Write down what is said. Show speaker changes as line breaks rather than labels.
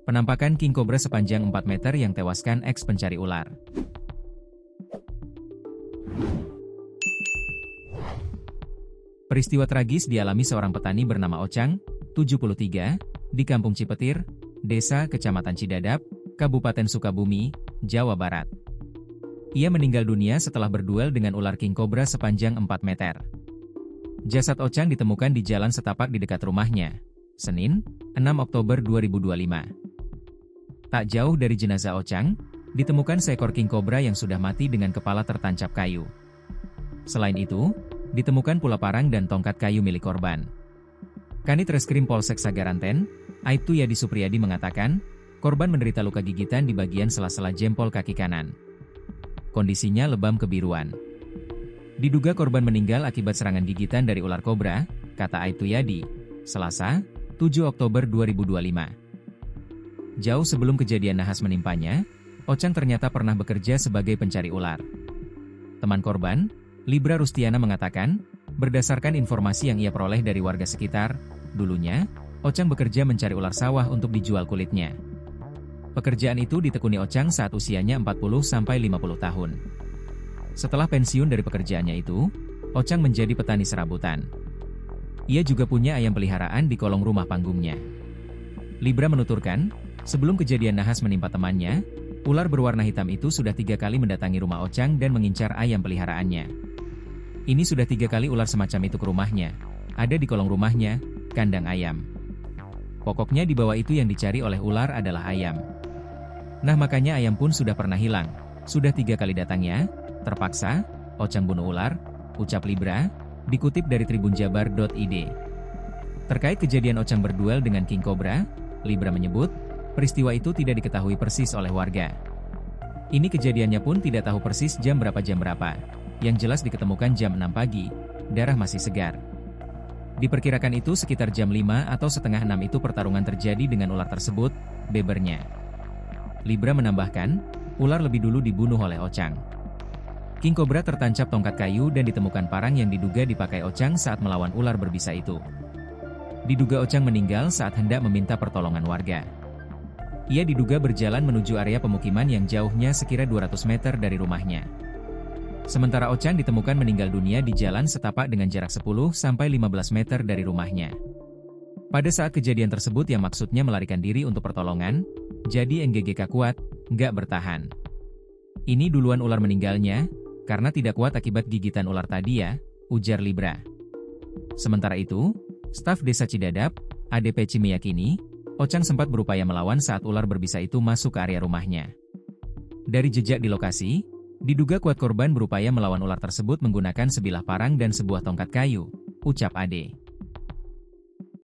Penampakan king cobra sepanjang 4 meter yang tewaskan eks pencari ular. Peristiwa tragis dialami seorang petani bernama Ocang, 73, di Kampung Cipetir, Desa Kecamatan Cidadap, Kabupaten Sukabumi, Jawa Barat. Ia meninggal dunia setelah berduel dengan ular king cobra sepanjang 4 meter. Jasad Ocang ditemukan di jalan setapak di dekat rumahnya, Senin, 6 Oktober 2025. Tak jauh dari jenazah Ocang, ditemukan seekor king cobra yang sudah mati dengan kepala tertancap kayu. Selain itu, ditemukan pula parang dan tongkat kayu milik korban. Kanit Reskrim Polsek Sagaranten, Aibtu Yadi Supriyadi mengatakan, korban menderita luka gigitan di bagian sela-sela jempol kaki kanan. Kondisinya lebam kebiruan. Diduga korban meninggal akibat serangan gigitan dari ular kobra, kata Aibtu Yadi, Selasa, 7 Oktober 2025. Jauh sebelum kejadian nahas menimpanya, Ocang ternyata pernah bekerja sebagai pencari ular. Teman korban, Libra Rustiana mengatakan, berdasarkan informasi yang ia peroleh dari warga sekitar, dulunya, Ocang bekerja mencari ular sawah untuk dijual kulitnya. Pekerjaan itu ditekuni Ocang saat usianya 40-50 tahun. Setelah pensiun dari pekerjaannya itu, Ocang menjadi petani serabutan. Ia juga punya ayam peliharaan di kolong rumah panggungnya. Libra menuturkan, sebelum kejadian nahas menimpa temannya, ular berwarna hitam itu sudah 3 kali mendatangi rumah Ocang dan mengincar ayam peliharaannya. Ini sudah 3 kali ular semacam itu ke rumahnya. Ada di kolong rumahnya, kandang ayam. Pokoknya di bawah itu yang dicari oleh ular adalah ayam. Nah makanya ayam pun sudah pernah hilang. Sudah 3 kali datangnya, terpaksa, Ocang bunuh ular, ucap Libra, dikutip dari tribunjabar.id. Terkait kejadian Ocang berduel dengan king cobra, Libra menyebut, peristiwa itu tidak diketahui persis oleh warga. Ini kejadiannya pun tidak tahu persis jam berapa. Yang jelas diketemukan jam 6 pagi, darah masih segar. Diperkirakan itu sekitar jam 5 atau setengah 6 itu pertarungan terjadi dengan ular tersebut, bebernya. Libra menambahkan, ular lebih dulu dibunuh oleh Ocang. King cobra tertancap tongkat kayu dan ditemukan parang yang diduga dipakai Ocang saat melawan ular berbisa itu. Diduga Ocang meninggal saat hendak meminta pertolongan warga. Ia diduga berjalan menuju area pemukiman yang jauhnya sekira 200 meter dari rumahnya. Sementara Ocang ditemukan meninggal dunia di jalan setapak dengan jarak 10-15 meter dari rumahnya. Pada saat kejadian tersebut yang maksudnya melarikan diri untuk pertolongan, jadi NGGK kuat, nggak bertahan. Ini duluan ular meninggalnya, karena tidak kuat akibat gigitan ular tadi ya, ujar Libra. Sementara itu, staf Desa Cidadap, ADPC meyakini, Ocang sempat berupaya melawan saat ular berbisa itu masuk ke area rumahnya. Dari jejak di lokasi, diduga kuat korban berupaya melawan ular tersebut menggunakan sebilah parang dan sebuah tongkat kayu, ucap AD.